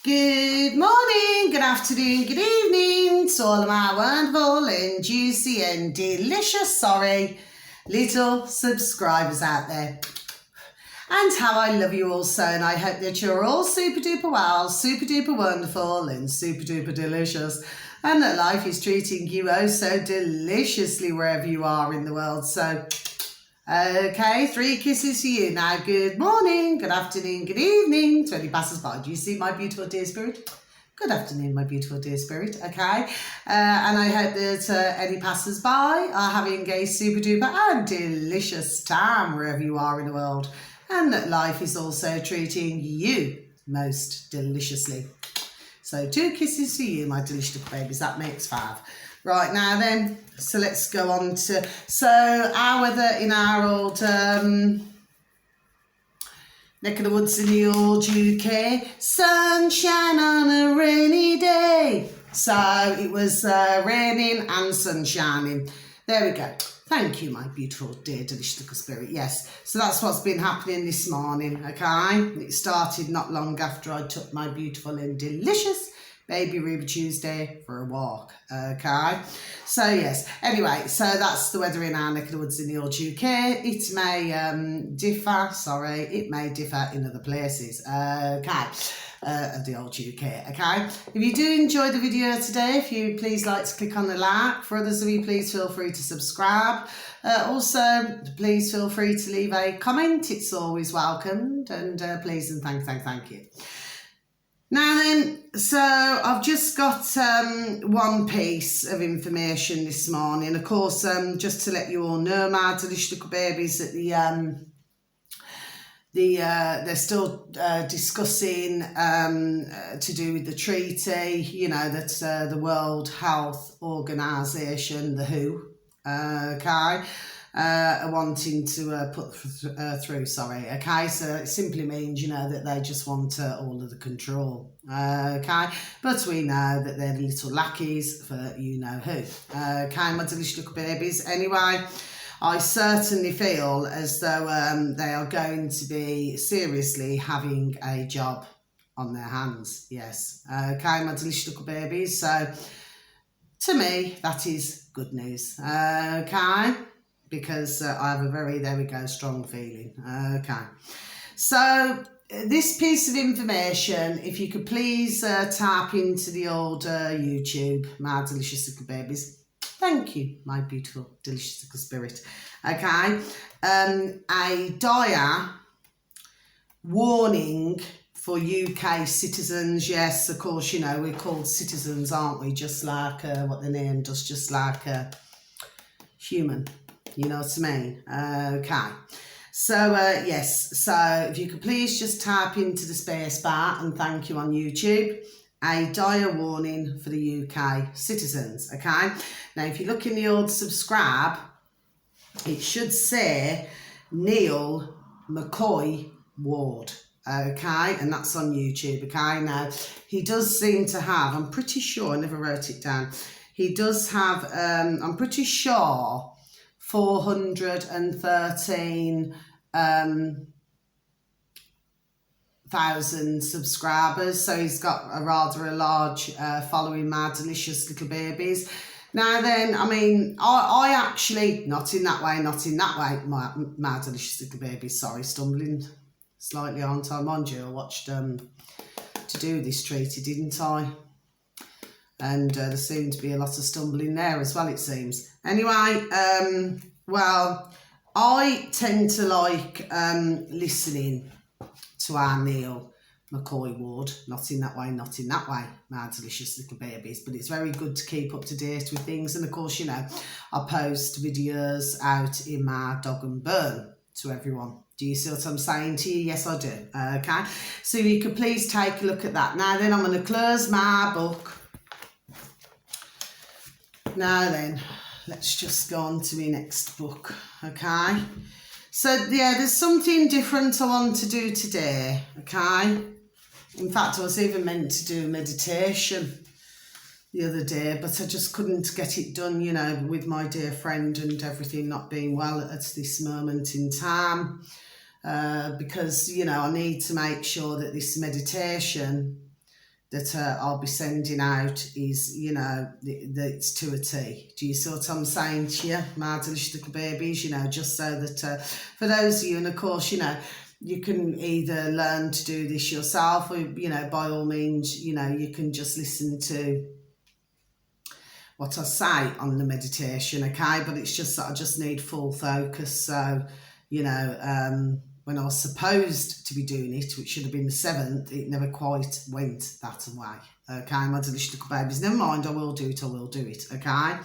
Good morning, good afternoon, good evening to all of my wonderful and juicy and delicious, little subscribers out there. And how I love you all so, and I hope that you're all super duper well, super duper wonderful and super duper delicious, and that life is treating you oh so deliciously wherever you are in the world. So, okay, 3 kisses for you. Now, good morning, good afternoon, good evening to any passers-by. Do you see my beautiful dear spirit? Good afternoon, my beautiful dear spirit, okay? And I hope that any passers-by are having a super duper and delicious time wherever you are in the world, and that life is also treating you most deliciously. So 2 kisses for you, my delicious babies. That makes 5. Right, now then, so let's go on to, our weather in our old neck of the woods in the old UK. Sunshine on a rainy day. So it was raining and sunshining. There we go. Thank you, my beautiful, dear, delicious little spirit. Yes, so that's what's been happening this morning, okay? It started not long after I took my beautiful and delicious baby Ruby Tuesday for a walk, okay? So, yes, anyway, so that's the weather in our neck of the woods in the old UK. It may differ in other places, okay? Of the old UK, okay? If you do enjoy the video today, if you please like to click on the like. For others of you, please feel free to subscribe. Also, please feel free to leave a comment. It's always welcomed. And please and thank you. Now then, so I've just got one piece of information this morning. Of course, just to let you all know, my delicious little babies, that they're still discussing to do with the treaty, you know, that the World Health Organization, the WHO, okay, are wanting to put through, okay, so it simply means, you know, that they just want all of the control, okay, but we know that they're the little lackeys for you know who, okay, my delicious little babies. Anyway, I certainly feel as though they are going to be seriously having a job on their hands, yes, okay, my delicious little babies. So to me, that is good news, okay, because I have a very, there we go, strong feeling, okay. So this piece of information, if you could please tap into the old YouTube, my delicious little babies. Thank you, my beautiful, delicious little spirit, okay. A dire warning for UK citizens. Yes, of course, you know, we're called citizens, aren't we? Just like what the name does, just like human. You know what I mean? Okay. So, yes. So, if you could please just type into the space bar, and thank you on YouTube, a dire warning for the UK citizens, okay? Now, if you look in the old subscribe, it should say Neil McCoy Ward, okay? And that's on YouTube, okay? Now, he does seem to have, I'm pretty sure, I never wrote it down, he does have, I'm pretty sure, 413 thousand subscribers, so he's got a rather large following, my delicious little babies. Now then, I mean, I actually, not in that way, my delicious little babies, sorry, stumbling slightly, aren't I? Mind you, I watched To Do This Treaty, didn't I? And there seemed to be a lot of stumbling there as well, it seems. Anyway, well, I tend to like listening to our Neil McCoy Ward. Not in that way, my delicious little babies. But it's very good to keep up to date with things. And of course, you know, I post videos out in my dog and burn to everyone. Do you see what I'm saying to you? Yes, I do. Okay. So you could please take a look at that. Now then, I'm going to close my book. Now then, let's just go on to my next book, okay? So, yeah, there's something different I want to do today, okay? In fact, I was even meant to do meditation the other day, but I just couldn't get it done, you know, with my dear friend and everything not being well at this moment in time, because, you know, I need to make sure that this meditation that I'll be sending out is, you know, it's to a T. Do you see what I'm saying to you, my delicious little babies? You know, just so that for those of you, and of course, you know, you can either learn to do this yourself or, you know, by all means, you know, you can just listen to what I say on the meditation, okay? But it's just that I just need full focus. So, you know, when I was supposed to be doing it, which should have been the 7th, it never quite went that way, okay? My delicious little babies, never mind, I will do it, okay?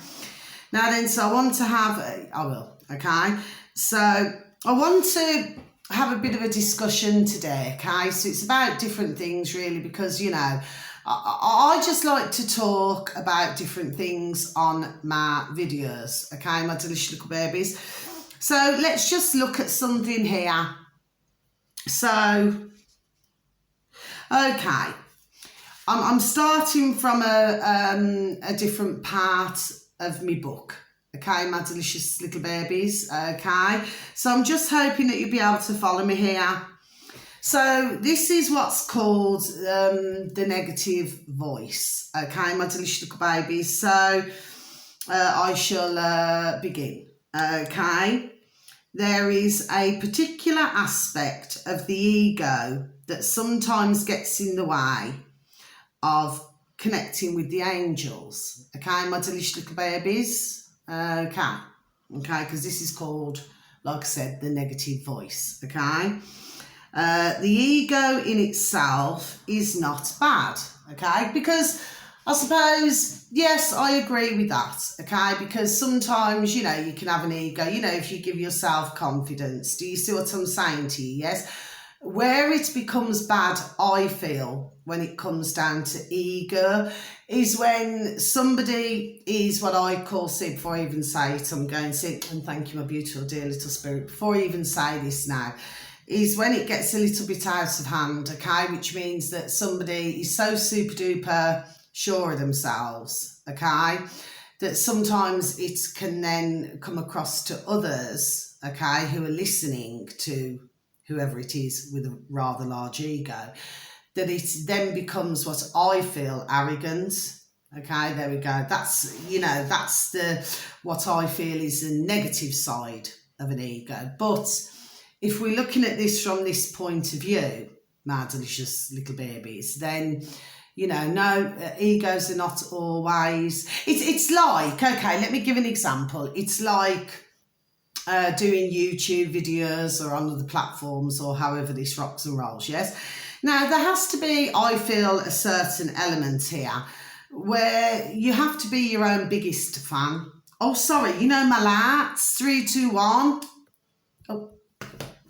Now then, so I want to have, I will, okay? So I want to have a bit of a discussion today, okay? So it's about different things really, because, you know, I just like to talk about different things on my videos, okay, my delicious little babies. So let's just look at something here. So, okay, I'm starting from a different part of my book, okay, my delicious little babies, okay. So I'm just hoping that you'll be able to follow me here. So this is what's called the negative voice, okay, my delicious little babies. So I shall begin, okay. There is a particular aspect of the ego that sometimes gets in the way of connecting with the angels, okay, my delicious little babies, okay, because this is called, like I said, the negative voice, okay. The ego in itself is not bad, okay, because I suppose, yes, I agree with that, okay, because sometimes, you know, you can have an ego, you know, if you give yourself confidence. Do you see what I'm saying to you? Yes. Where it becomes bad, I feel, when it comes down to ego, is when somebody is what I call, see, before I even say it, I'm going to say, and thank you, my beautiful, dear little spirit, before I even say this now, is when it gets a little bit out of hand, okay, which means that somebody is so super duper sure of themselves, okay, that sometimes it can then come across to others, okay, who are listening to whoever it is with a rather large ego, that it then becomes what I feel arrogant, okay, there we go. That's, you know, that's what I feel is the negative side of an ego. But if we're looking at this from this point of view, my delicious little babies, then, you know, no, egos are not always, it's like, okay, let me give an example. It's like doing YouTube videos or on other platforms or however this rocks and rolls, yes? Now, there has to be, I feel, a certain element here where you have to be your own biggest fan. Oh, sorry, you know my lads, 3, 2, 1. Oh,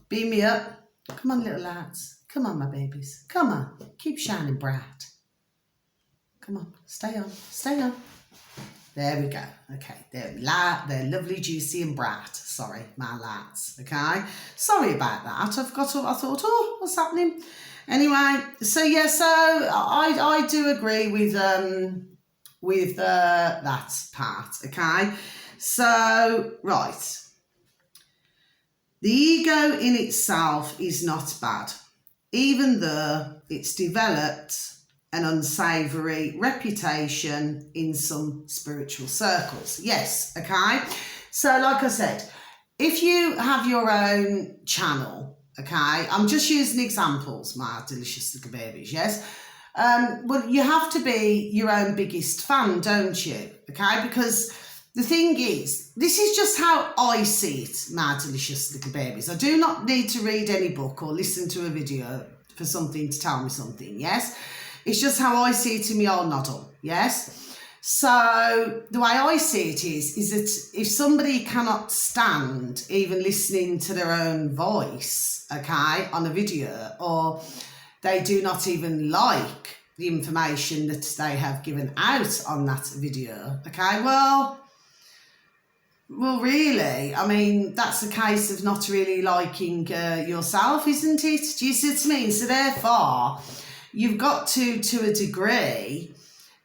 beam me up. Come on, little lads. Come on, my babies. Come on, keep shining bright. Come on, stay on, stay on. There we go. Okay, they're lovely, juicy and bright. Sorry, my lads. Okay, sorry about that. I thought, oh, what's happening? Anyway, so yeah, so I do agree with that part. Okay, so right, the ego in itself is not bad, even though it's developed an unsavoury reputation in some spiritual circles. Yes, okay? So like I said, if you have your own channel, okay, I'm just using examples, my delicious little babies, yes? Well, you have to be your own biggest fan, don't you? Okay, because the thing is, this is just how I see it, my delicious little babies. I do not need to read any book or listen to a video for something to tell me something, yes? It's just how I see it in my old noddle, yes? So the way I see it is that if somebody cannot stand even listening to their own voice, okay, on a video, or they do not even like the information that they have given out on that video, okay, well, really, I mean, that's a case of not really liking yourself, isn't it? Do you see what I mean? So therefore, you've got to a degree,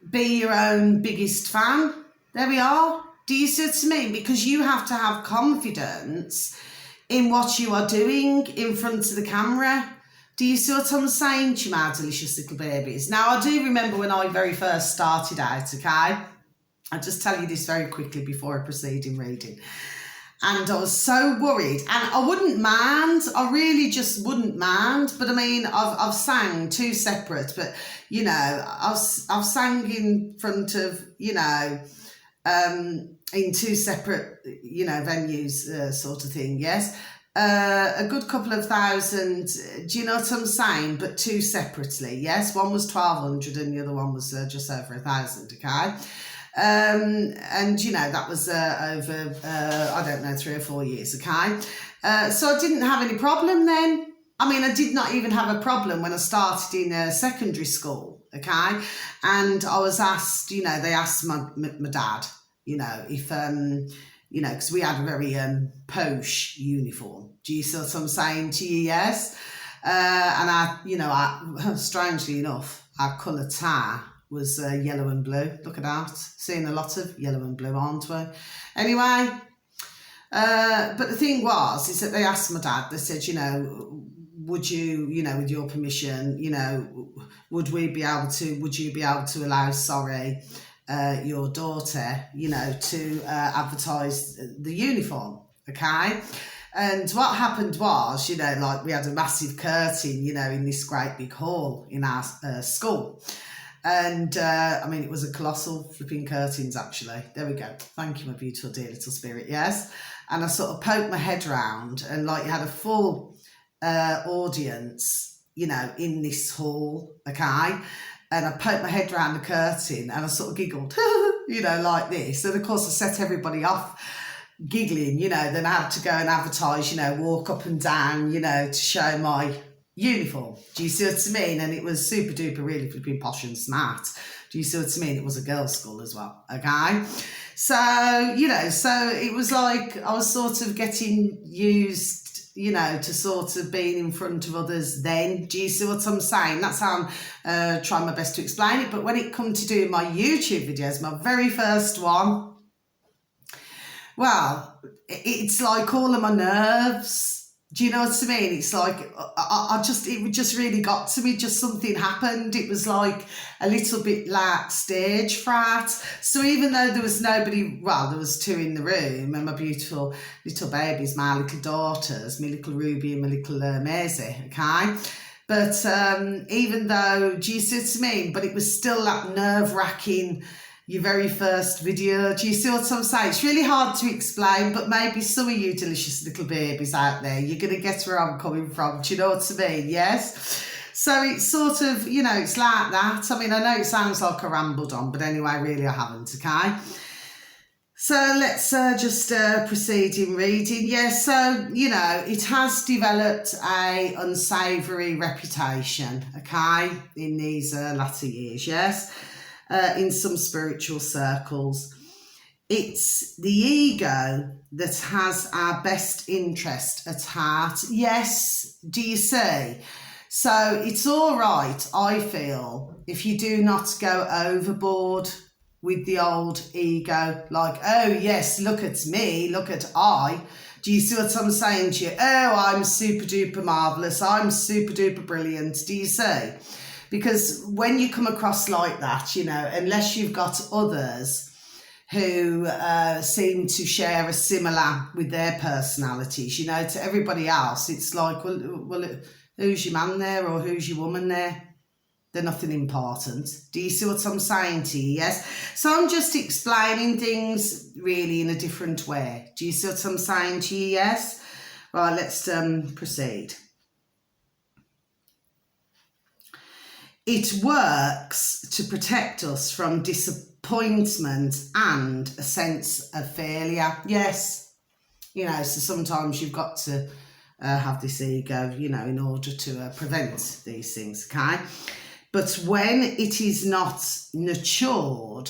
be your own biggest fan. There we are. Do you see what I mean? Because you have to have confidence in what you are doing in front of the camera. Do you see what I'm saying to you, my delicious little babies? Now, I do remember when I very first started out, okay? I'll just tell you this very quickly before I proceed in reading. And I was so worried, and I wouldn't mind. I really just wouldn't mind. But I mean, I've sang two separate, but you know, I've sang in front of, you know, in two separate, you know, venues, sort of thing. Yes, a good couple of thousand. Do you know what I'm saying? But two separately. Yes, one was 1,200, and the other one was just over 1,000. Okay. And you know, that was over I don't know, 3 or 4 years, okay? So I didn't have any problem then. I mean, I did not even have a problem when I started in secondary school, okay? And I was asked, you know, they asked my dad, you know, if you know, because we had a very posh uniform. Do you see what I'm saying to you? Yes. And I, you know, strangely enough, our colour tie was yellow and blue. Look at that. Seeing a lot of yellow and blue, aren't we? Anyway, but the thing was, is that they asked my dad, they said, you know, would you, you know, with your permission, you know, would you be able to allow, sorry, your daughter, you know, to advertise the uniform, okay? And what happened was, you know, like we had a massive curtain, you know, in this great big hall in our school. And I mean, it was a colossal flipping curtains, actually. There we go. Thank you, my beautiful dear little spirit. Yes. And I sort of poked my head round, and like you had a full audience, you know, in this hall. Okay. And I poked my head round the curtain, and I sort of giggled, you know, like this. And of course, I set everybody off giggling, you know. Then I had to go and advertise, you know, walk up and down, you know, to show my uniform. Do you see what I mean? And it was super duper really flipping posh and smart. Do you see what I mean? It was a girls' school as well. Okay. So, you know, so it was like I was sort of getting used, you know, to sort of being in front of others then. Do you see what I'm saying? That's how I'm trying my best to explain it. But when it come to doing my YouTube videos, my very first one, well, it's like all of my nerves. Do you know what I mean? It's like, it just really got to me. Just something happened. It was like a little bit like stage fright. So even though there was nobody, well, there was 2 in the room, and my beautiful little babies, my little daughters, my little Ruby and my little Maisie, okay? But even though, do you see what I mean? But it was still that nerve-wracking, your very first video. Do you see what I'm saying? It's really hard to explain, but maybe some of you delicious little babies out there, you're going to get where I'm coming from. Do you know what I mean? Yes? So it's sort of, you know, it's like that. I mean, I know it sounds like I rambled on, but anyway, really I haven't, okay? So let's just proceed in reading. Yes, so, you know, it has developed a unsavoury reputation, okay, in these latter years, yes? In some spiritual circles. It's the ego that has our best interest at heart. Yes, do you see? So it's all right, I feel, if you do not go overboard with the old ego, like, oh yes, look at me, look at I. Do you see what I'm saying to you? Oh, I'm super duper marvellous, I'm super duper brilliant. Do you see? Because when you come across like that, you know, unless you've got others who seem to share a similar with their personalities, you know, to everybody else, it's like, well, who's your man there or who's your woman there? They're nothing important. Do you see what I'm saying to you? Yes. So I'm just explaining things really in a different way. Do you see what I'm saying to you? Yes. Right, let's proceed. It works to protect us from disappointment and a sense of failure. Yes. You know, so sometimes you've got to have this ego, you know, in order to prevent these things, okay? But when it is not nurtured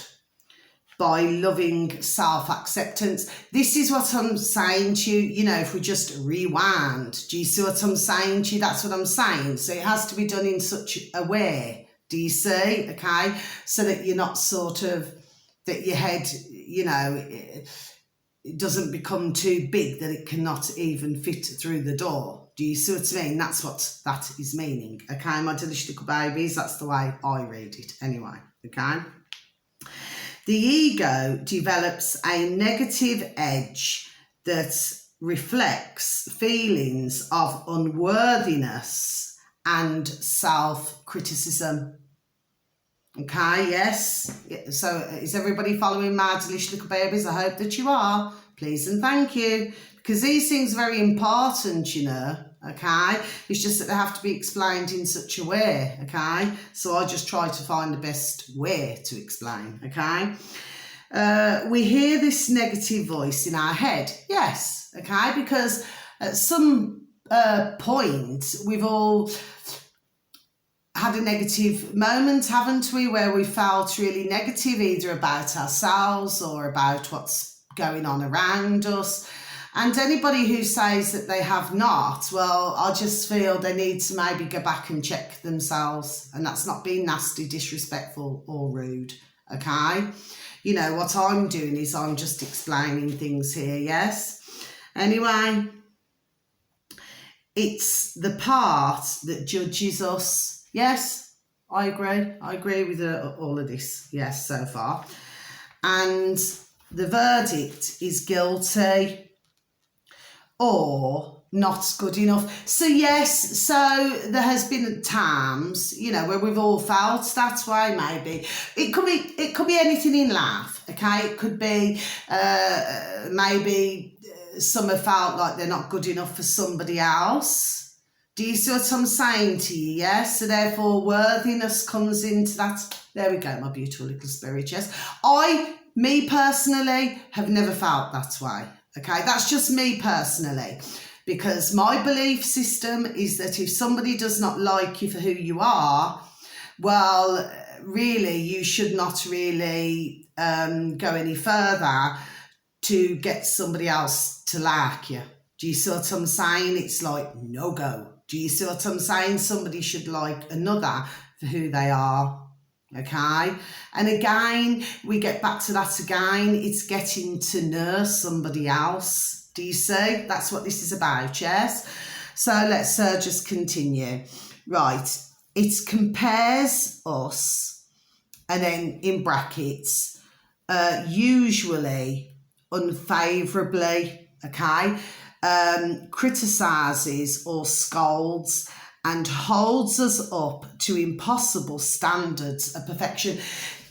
by loving self-acceptance, this is what I'm saying to you, you know, if we just rewind. Do you see what I'm saying to you? That's what I'm saying. So it has to be done in such a way, do you see? Okay, so that you're not sort of, that your head, you know, it doesn't become too big that it cannot even fit through the door. Do you see what I mean? That's what that is meaning. Okay, my delicious little babies, that's the way I read it anyway. Okay. The ego develops a negative edge that reflects feelings of unworthiness and self-criticism. Okay, yes. So is everybody following my delicious little babies? I hope that you are. Please and thank you. Because these things are very important, you know. Okay, it's just that they have to be explained in such a way. Okay, so I just try to find the best way to explain. Okay, we hear this negative voice in our head. Yes. Okay, because at some point we've all had a negative moment, haven't we, where we felt really negative either about ourselves or about what's going on around us. And anybody who says that they have not, well, I just feel they need to maybe go back and check themselves. And that's not being nasty, disrespectful or rude, okay? You know, what I'm doing is I'm just explaining things here, yes? Anyway, it's the part that judges us. Yes, I agree. I agree with all of this, yes, so far. And the verdict is guilty or not good enough. So yes, so there has been times, you know, where we've all felt that way. Maybe it could be anything in life. Okay, it could be maybe some have felt like they're not good enough for somebody else. Do you see what I'm saying to you? Yes, so therefore worthiness comes into that. There we go, my beautiful little spirit. Yes, me personally have never felt that way. Okay, that's just me personally, because my belief system is that if somebody does not like you for who you are, well, really, you should not really go any further to get somebody else to like you. Do you see what I'm saying? It's like no go. Do you see what I'm saying? Somebody should like another for who they are. Okay, and again, we get back to that again. It's getting to nurse somebody else. Do you see? That's what this is about, yes? So let's just continue. Right, it compares us, and then in brackets, usually unfavourably, okay? Criticises or scolds and holds us up to impossible standards of perfection.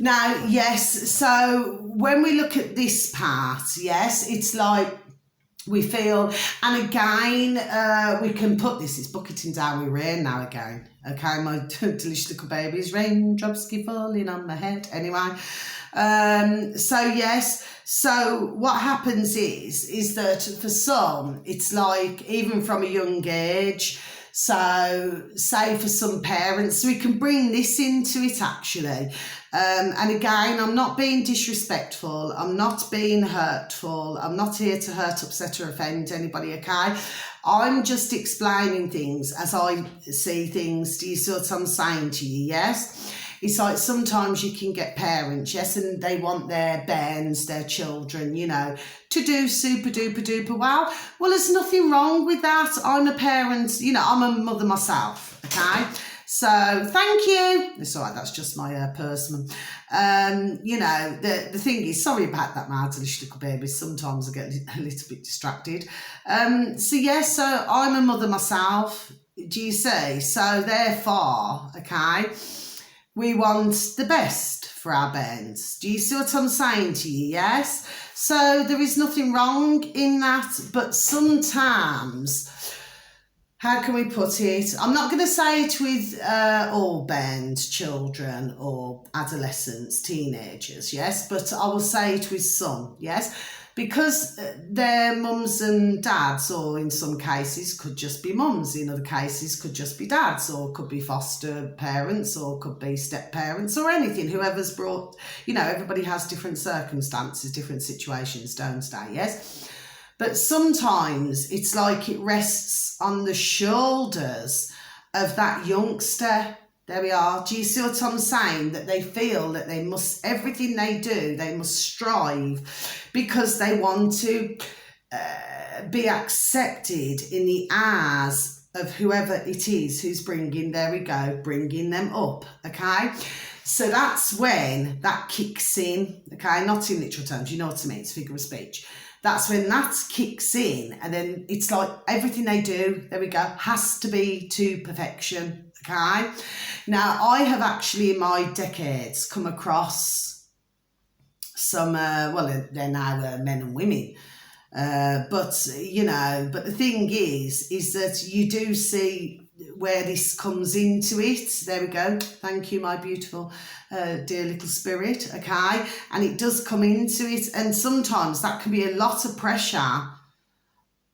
Now, yes, so when we look at this part, yes, it's like we feel, and again, we can put this, it's bucketing down with rain now again. Okay, my delicious little babies, raindrops keep falling on my head. Anyway, so yes, so what happens is that for some, it's like even from a young age, so say for some parents, we can bring this into it actually. And again, I'm not being disrespectful. I'm not being hurtful. I'm not here to hurt, upset or offend anybody, okay? I'm just explaining things as I see things. Do you see what I'm saying to you, yes? It's like sometimes you can get parents, yes, and they want their bairns, their children, you know, to do super duper duper well. Well, there's nothing wrong with that. I'm a parent, you know, I'm a mother myself, okay? So thank you. It's all right, that's just my personal. You know, the thing is, sorry about that, my delicious little baby. Sometimes I get a little bit distracted. So yes, so I'm a mother myself. Do you see? So therefore, okay, we want the best for our bairns. Do you see what I'm saying to you? Yes. So there is nothing wrong in that, but sometimes, how can we put it? I'm not going to say it with all bairns, children or adolescents, teenagers, yes, but I will say it with some, yes, because their mums and dads, or in some cases could just be mums, in other cases could just be dads, or could be foster parents, or could be step parents, or anything, whoever's brought, you know, everybody has different circumstances, different situations, don't they, yes? But sometimes it's like it rests on the shoulders of that youngster, There we are. Do you see what I'm saying? That they feel that they must, everything they do, they must strive because they want to be accepted in the eyes of whoever it is who's bringing, there we go, bringing them up, okay? So that's when that kicks in, okay? Not in literal terms, you know what I mean, it's figure of speech. That's when that kicks in, and then it's like everything they do, there we go, has to be to perfection, okay? Now, I have actually in my decades come across some, well, they're now men and women, but, you know, but the thing is that you do see where this comes into it. There we go. Thank you, my beautiful, dear little spirit. Okay. And it does come into it. And sometimes that can be a lot of pressure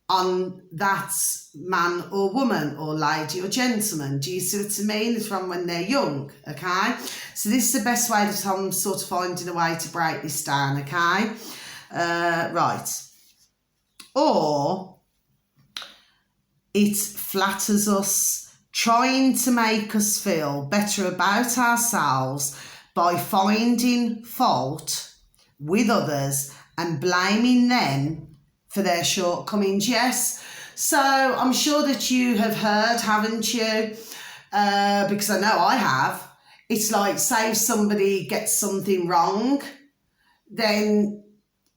on that man or woman or lady or gentleman. Do you see what I mean? It's from when they're young. Okay. So this is the best way that I'm sort of finding a way to break this down. Okay. Right. Or it flatters us, trying to make us feel better about ourselves by finding fault with others and blaming them for their shortcomings. Yes, so I'm sure that you have heard, haven't you? Because I know I have. It's like, say if somebody gets something wrong, then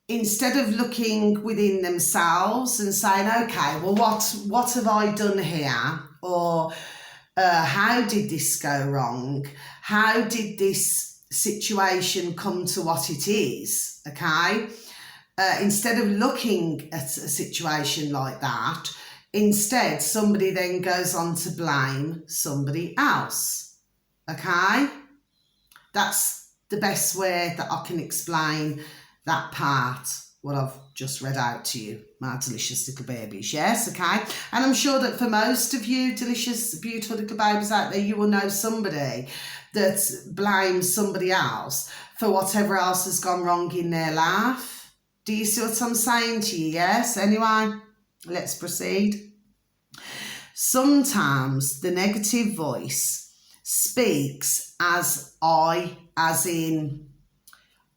instead of looking within themselves and saying, okay, well, what have I done here? Or how did this go wrong? How did this situation come to what it is? Okay. Instead of looking at a situation like that, instead, somebody then goes on to blame somebody else. Okay. That's the best way that I can explain that part, what I've just read out to you, my delicious little babies, yes, okay? And I'm sure that for most of you delicious, beautiful little babies out there, you will know somebody that blames somebody else for whatever else has gone wrong in their life. Do you see what I'm saying to you, yes? Anyway, let's proceed. Sometimes the negative voice speaks as in,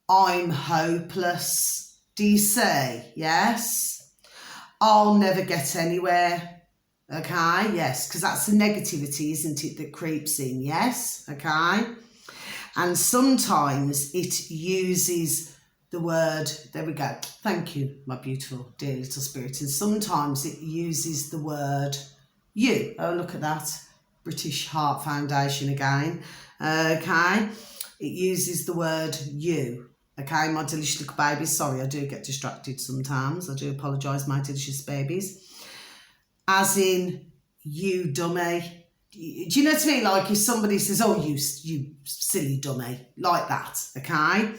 I'm hopeless. Do you see? Yes. I'll never get anywhere. Okay. Yes. Because that's the negativity, isn't it, that creeps in. Yes. Okay. And sometimes it uses the word, there we go. Thank you, my beautiful, dear little spirit. And sometimes it uses the word you. Oh, look at that. British Heart Foundation again. Okay. It uses the word you. Okay, my delicious little babies. Sorry, I do get distracted sometimes. I do apologise, my delicious babies. As in, you dummy. Do you know what I mean? Like if somebody says, oh, you silly dummy. Like that, okay?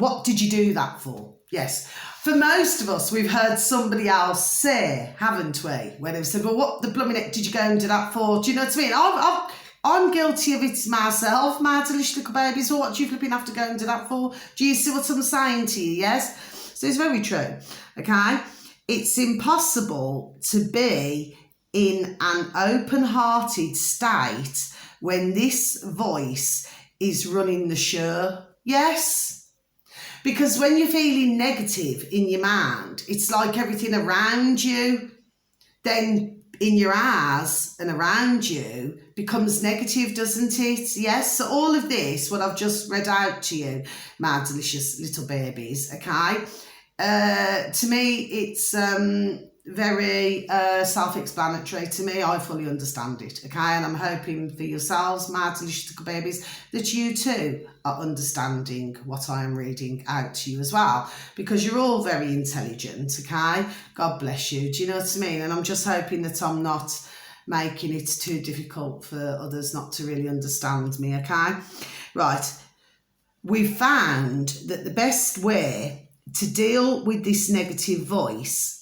What did you do that for? Yes. For most of us, we've heard somebody else say, haven't we? Where they've said, well, what the blooming heck did you go and do that for? Do you know what I mean? I'm guilty of it myself, my delicious little babies. Well, what do you flipping have to go and do that for? Do you see what I'm saying to you? Yes? So it's very true, okay? It's impossible to be in an open-hearted state when this voice is running the show. Yes? Because when you're feeling negative in your mind, it's like everything around you, then in your eyes and around you becomes negative, doesn't it? Yes. So all of this, what I've just read out to you, my delicious little babies, okay? To me, it's very self-explanatory. To me, I fully understand it, okay? And I'm hoping for yourselves, my delicious little babies, that you too are understanding what I am reading out to you as well, because you're all very intelligent, okay? God bless you. Do you know what I mean? And I'm just hoping that I'm not making it too difficult for others not to really understand me, okay? Right. We've found that the best way to deal with this negative voice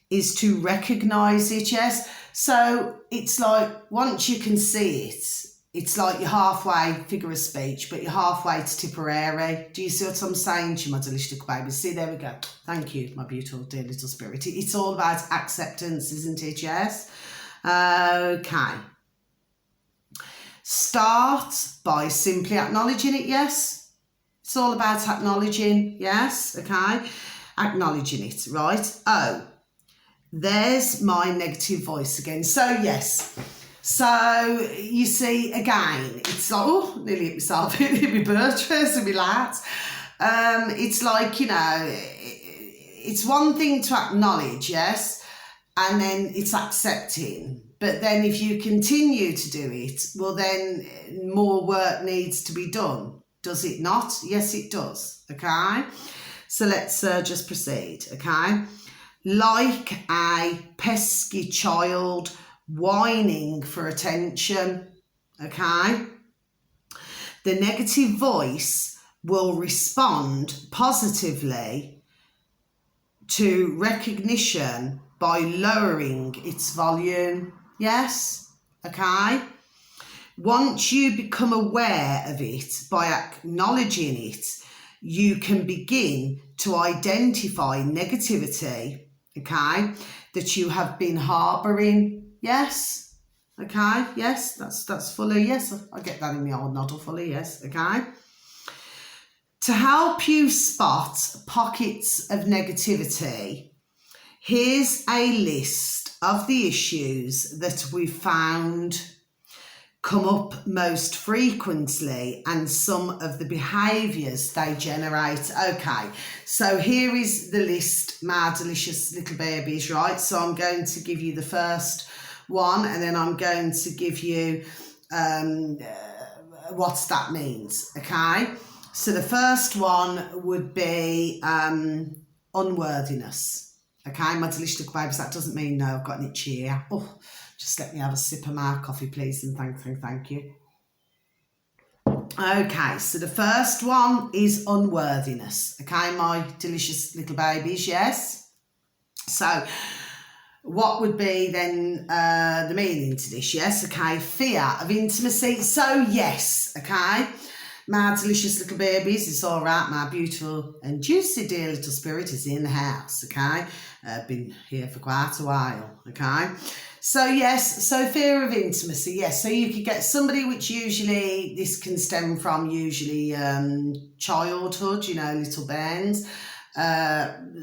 is to recognise it, yes? So it's like, once you can see it, it's like you're halfway, figure of speech, but you're halfway to Tipperary. Do you see what I'm saying to you, my delicious little baby? See, there we go. Thank you, my beautiful, dear little spirit. It's all about acceptance, isn't it, yes? Okay. Start by simply acknowledging it, yes. It's all about acknowledging, yes, okay. Acknowledging it, right? Oh, there's my negative voice again. So, yes. So, you see, again, it's like, oh, nearly hit myself, hit my Beatrice and my lads. It's like, you know, it's one thing to acknowledge, yes, and then it's accepting. But then if you continue to do it, well, then more work needs to be done. Does it not? Yes, it does, okay? So let's just proceed, okay? Like a pesky child whining for attention, okay? The negative voice will respond positively to recognition by lowering its volume, yes, okay? Once you become aware of it by acknowledging it, you can begin to identify negativity, okay, that you have been harbouring, yes, okay, yes, that's fully, yes, I get that in the old noddle fully, yes, okay. To help you spot pockets of negativity, here's a list of the issues that we've found come up most frequently and some of the behaviours they generate. Okay, so here is the list, my delicious little babies, right? So I'm going to give you the first one and then I'm going to give you what that means, okay? So the first one would be unworthiness. Okay, my delicious little babies, that doesn't mean no, I've got an itchy ear. Oh, just let me have a sip of my coffee, please, and thank you. Okay, so the first one is unworthiness. Okay, my delicious little babies, yes? So what would be then the meaning to this, yes? Okay, fear of intimacy. So yes, okay, my delicious little babies, it's all right, my beautiful and juicy dear little spirit is in the house, okay? Been here for quite a while, okay? So yes, so fear of intimacy, yes. So you could get somebody, which usually, this can stem from usually childhood, you know, little bands.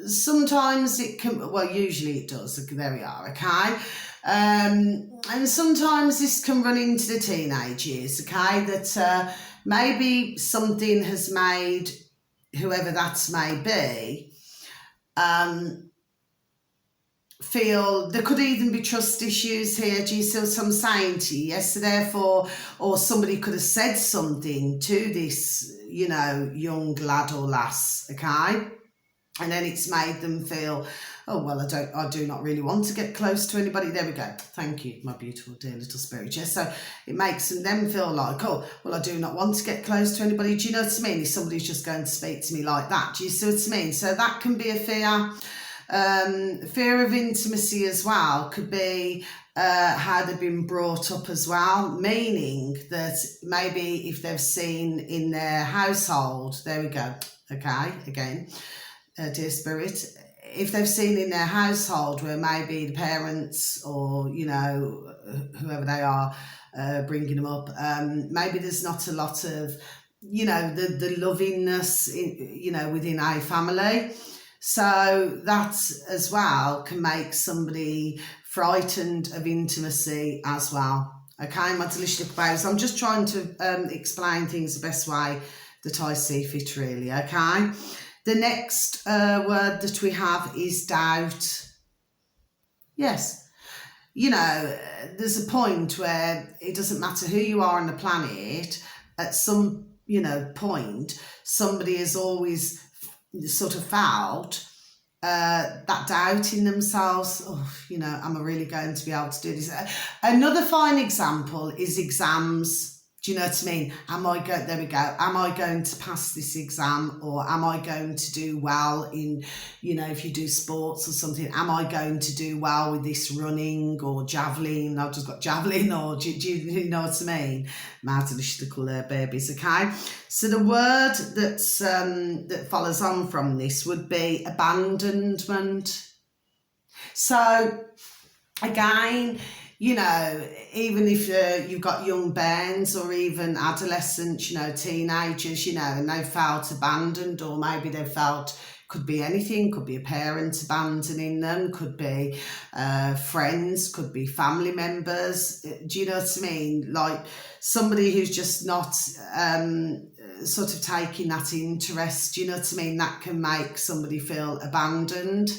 Sometimes it can, well, usually it does, there we are, okay? And sometimes this can run into the teenage years, okay? That maybe something has made, whoever that may be, feel there could even be trust issues here. Do you see what I'm saying to you? Yes, so therefore, or somebody could have said something to this, you know, young lad or lass, okay? And then it's made them feel, oh, well, I do not really want to get close to anybody. There we go. Thank you, my beautiful dear little spirit. Yes, so it makes them feel like, oh, well, I do not want to get close to anybody. Do you know what I mean? If somebody's just going to speak to me like that, do you see what I mean? So that can be a fear. Fear of intimacy as well could be how they've been brought up as well, meaning that maybe if they've seen in their household, there we go, okay, again, dear spirit, if they've seen in their household where maybe the parents or, you know, whoever they are bringing them up, maybe there's not a lot of, you know, the lovingness, you know, within a family. So that as well can make somebody frightened of intimacy as well. Okay, my delicious little babies. I'm just trying to explain things the best way that I see fit, really, okay? The next word that we have is doubt. Yes. You know, there's a point where it doesn't matter who you are on the planet, at some, you know, point, somebody is always sort of felt that doubt in themselves. Oh, you know, am I really going to be able to do this? Another fine example is exams. Do you know what I mean? There we go. Am I going to pass this exam, or am I going to do well in, you know, if you do sports or something, am I going to do well with this running or javelin? I've just got javelin, or do you know what I mean? My delicious little babies, okay? So the word that's that follows on from this would be abandonment. So again, you know, even if you've got young bairns or even adolescents, you know, teenagers, you know, and they felt abandoned, or maybe they felt, could be anything, could be a parent abandoning them, could be friends, could be family members. Do you know what I mean? Like somebody who's just not sort of taking that interest, do you know what I mean? That can make somebody feel abandoned.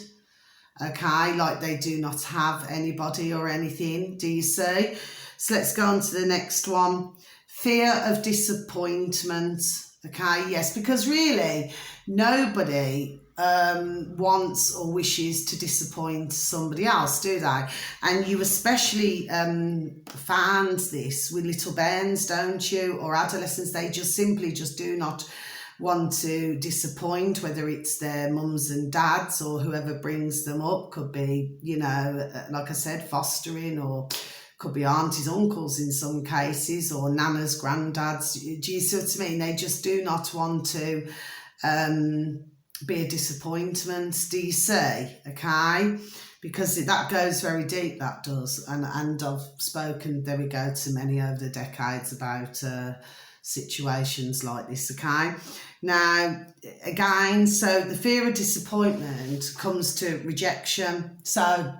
Okay, like they do not have anybody or anything, do you see? So let's go on to the next one. Fear of disappointment. Okay, yes, because really nobody wants or wishes to disappoint somebody else, do they? And you especially find this with little bairns, don't you, or adolescents. They just simply just do not want to disappoint, whether it's their mums and dads or whoever brings them up. Could be, you know, like I said, fostering, or could be aunties, uncles in some cases, or nanas, granddads. Do you see what I mean? They just do not want to be a disappointment, do you see? Okay, because that goes very deep, that does. And I've spoken, there we go, to many over the decades about situations like this. Okay, now again, so the fear of disappointment comes to rejection. So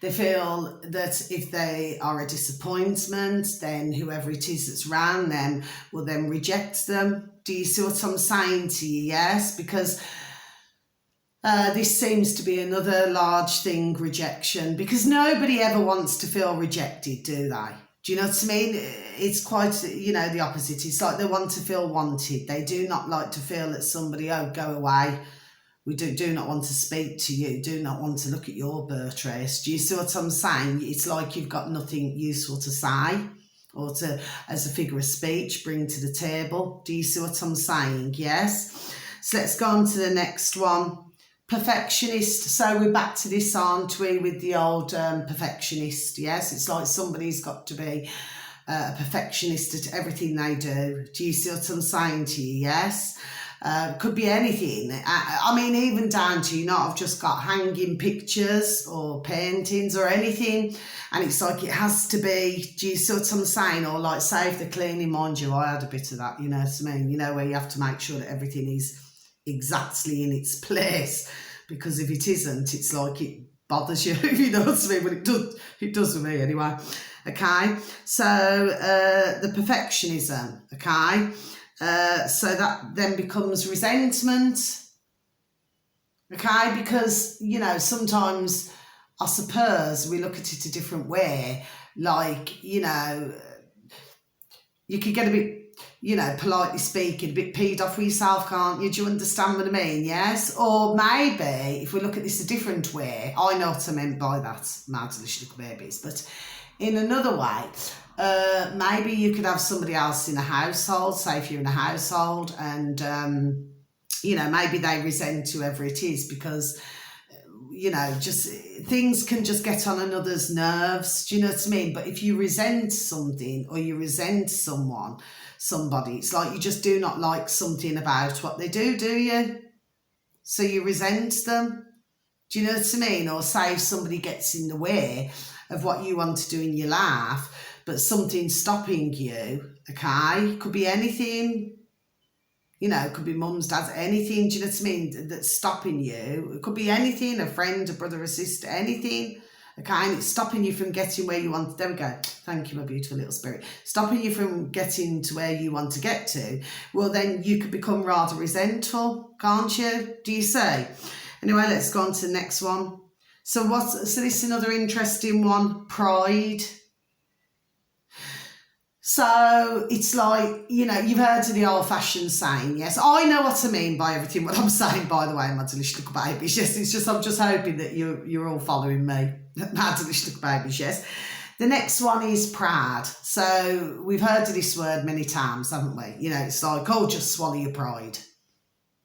they feel that if they are a disappointment, then whoever it is that's around them will then reject them. Do you see what I'm saying to you? Yes, because this seems to be another large thing, rejection, because nobody ever wants to feel rejected, do they? Do you know what I mean? It's quite, you know, the opposite. It's like they want to feel wanted. They do not like to feel that somebody, oh, go away. We do not want to speak to you, do not want to look at your birth trace. Do you see what I'm saying? It's like you've got nothing useful to say or to, as a figure of speech, bring to the table. Do you see what I'm saying? Yes. So let's go on to the next one. Perfectionist. So we're back to this, aren't we, with the old perfectionist? Yes, it's like somebody's got to be a perfectionist at everything they do. Do you see what I'm saying to you? Yes. Could be anything. I mean, even down to, you know, I've just got hanging pictures or paintings or anything, and it's like it has to be, do you see what I'm saying? Or like, save the cleaning, mind you, I had a bit of that, you know what I mean? You know, where you have to make sure that everything is exactly in its place, because if it isn't, it's like it bothers you, you know what I mean? But it does with me anyway. Okay, so the perfectionism, okay? So that then becomes resentment, okay? Because, you know, sometimes I suppose we look at it a different way. Like, you know, you could get a bit, you know, politely speaking, a bit peed off with yourself, can't you? Do you understand what I mean? Yes? Or maybe, if we look at this a different way, I know what I meant by that, mad delicious little babies, but in another way, maybe you could have somebody else in a household, say if you're in a household, and, you know, maybe they resent whoever it is because, you know, just things can just get on another's nerves. Do you know what I mean? But if you resent something or you resent somebody, it's like you just do not like something about what they do you? So you resent them. Do you know what I mean? Or say if somebody gets in the way of what you want to do in your life, but something's stopping you, okay? Could be anything, you know, it could be mums, dads, anything, do you know what I mean, that's stopping you. It could be anything, a friend, a brother, a sister, anything, okay? And it's stopping you from getting where you want. There we go. Thank you, my beautiful little spirit. Stopping you from getting to where you want to get to. Well, then you could become rather resentful, can't you? Do you see? Anyway, let's go on to the next one. So this is another interesting one, pride. So it's like, you know, you've heard of the old-fashioned saying, yes. I know what I mean by everything what I'm saying, by the way, my delicious little babies. Yes, it's just, I'm just hoping that you're all following me. My delicious little babies, yes. The next one is pride. So we've heard of this word many times, haven't we? You know, it's like, oh, just swallow your pride.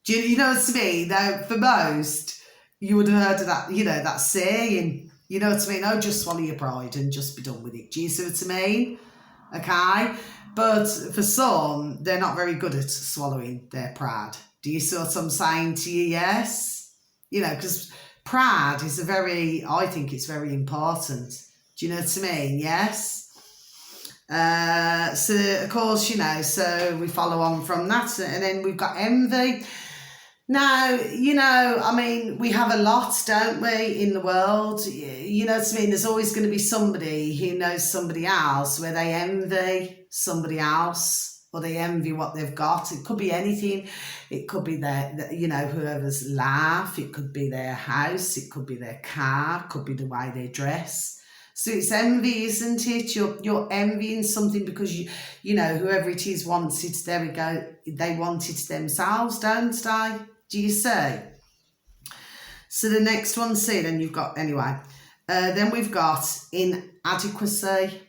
Do you know what I mean? Now, for most, you would have heard of that, you know, that saying, you know what I mean? Oh, just swallow your pride and just be done with it. Do you see what I mean? Okay? But for some, they're not very good at swallowing their pride. Do you see what I'm saying to you? Yes? You know, because pride is I think it's very important. Do Do you know what I mean? Yes. So of course, you know, so we follow on from that, and then we've got envy. Now, you know, I mean, we have a lot, don't we, in the world? You know what I mean? There's always going to be somebody who knows somebody else where they envy somebody else, or they envy what they've got. It could be anything. It could be their, you know, whoever's life. It could be their house. It could be their car. It could be the way they dress. So it's envy, isn't it? You're envying something because you know, whoever it is wants it. There we go. They want it themselves, don't they? Do you see? So the next one, see, then you've got, anyway. Then we've got inadequacy.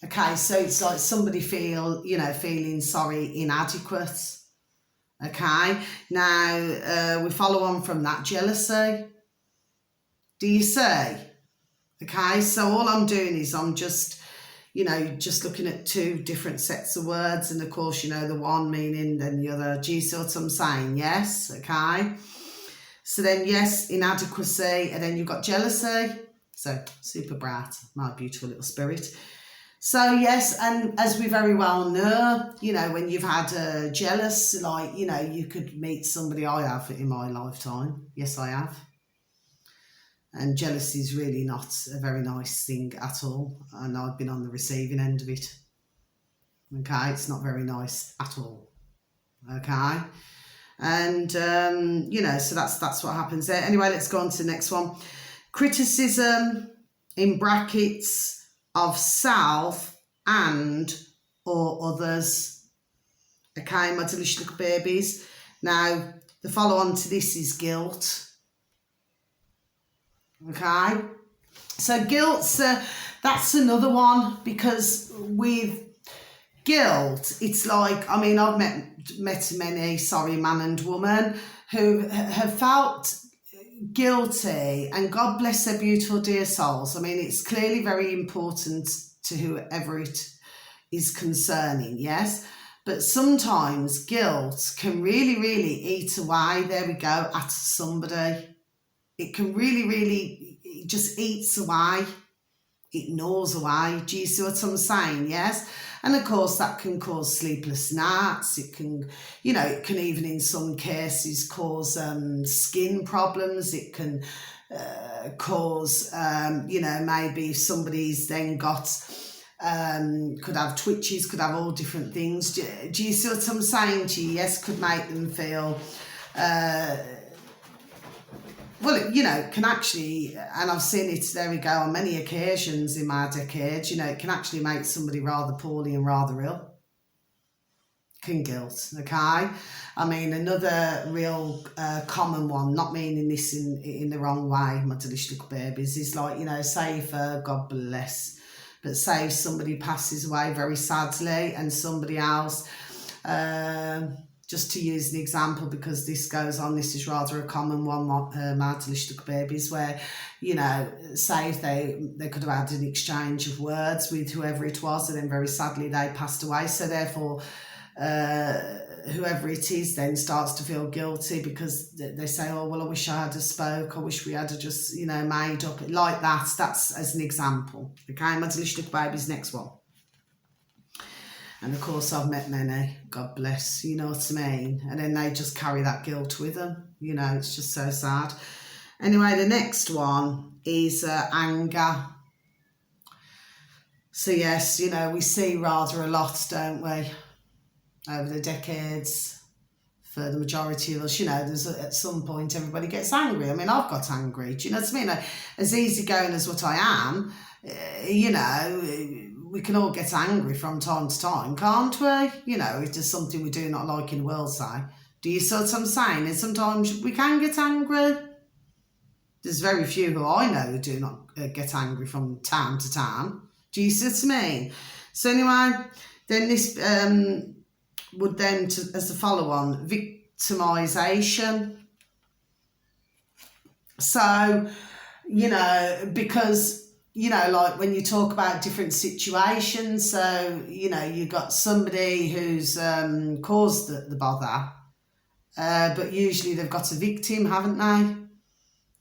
Okay, so it's like somebody feeling sorry, inadequate. Okay, now we follow on from that, jealousy. Do you see? Okay, so all I'm doing is I'm just, you know, just looking at two different sets of words, and of course, you know, the one meaning then the other. Do you see what I'm saying? Yes, okay. So then, yes, inadequacy, and then you've got jealousy. So, super bright, my beautiful little spirit. So, yes, and as we very well know, you know, when you've had jealous, like, you know, you could meet somebody. I have in my lifetime. Yes, I have. And jealousy is really not a very nice thing at all. And I've been on the receiving end of it. Okay, it's not very nice at all. Okay. And, you know, so that's what happens there. Anyway, let's go on to the next one. Criticism, in brackets, of self and or others. Okay, my delicious little babies. Now, the follow-on to this is guilt. Okay, so guilt's that's another one, because with guilt, it's like, I mean, I've met many, man and woman who have felt guilty, and God bless their beautiful dear souls. I mean, it's clearly very important to whoever it is concerning, yes, but sometimes guilt can really, really eat away, there we go, at somebody. It can really, it just eats away. It gnaws away. Do you see what I'm saying? Yes. And of course, that can cause sleepless nights. It can, you know, it can even in some cases cause skin problems. It can cause, you know, maybe if somebody's then got, could have twitches, could have all different things. Do you see what I'm saying to you? Yes, could make them feel... well, you know, can actually, and I've seen it, there we go, on many occasions in my decades, you know, it can actually make somebody rather poorly and rather ill. Can guilt, okay? I mean, another real common one, not meaning this in the wrong way, my delicious little babies, is like, you know, say if, God bless, but say if somebody passes away very sadly and somebody else... just to use an example, because this goes on, this is rather a common one, my delicious little babies, where, you know, say if they could have had an exchange of words with whoever it was, and then very sadly they passed away. So therefore, whoever it is then starts to feel guilty, because they say, oh, well, I wish I had a spoke, I wish we had a just, you know, made up, like that. That's as an example. Okay, my delicious little babies, next one. And of course, I've met many, God bless, you know what I mean? And then they just carry that guilt with them. You know, it's just so sad. Anyway, the next one is anger. So yes, you know, we see rather a lot, don't we, over the decades. For the majority of us, you know, there's at some point everybody gets angry. I mean, I've got angry, do you know what I mean? As easygoing as what I am, you know, we can all get angry from time to time, can't we? You know, if there's something we do not like in the world, say. Do you see what I'm saying? And sometimes we can get angry. There's very few who I know who do not get angry from time to time. Do you see what I mean? So anyway, then this would then, as a follow-on, victimisation. So, you know, because... you know, like when you talk about different situations, so, you know, you've got somebody who's caused the bother, but usually they've got a victim, haven't they?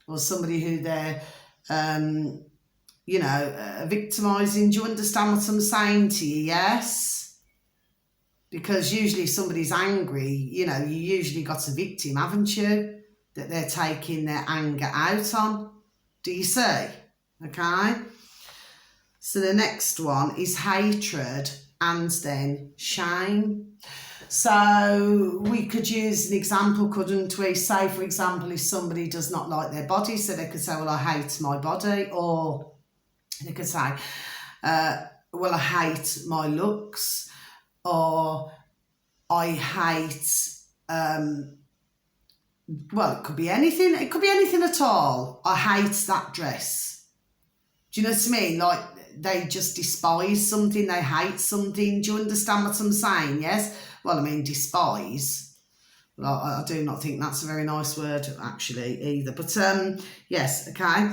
Or somebody who they're victimising. Do you understand what I'm saying to you? Yes? Because usually if somebody's angry, you usually got a victim, haven't you? That they're taking their anger out on. Do you see? Okay? So the next one is hatred and then shame. So we could use an example, couldn't we? Say, for example, if somebody does not like their body, so they could say, well, I hate my body. Or they could say, well, I hate my looks. Or I hate, well, it could be anything. It could be anything at all. I hate that dress. Do you know what I mean? Like, they just despise something. They hate something. Do you understand what I'm saying? Yes? Well, I mean, despise. Well, I do not think that's a very nice word, actually, either. But, yes, okay.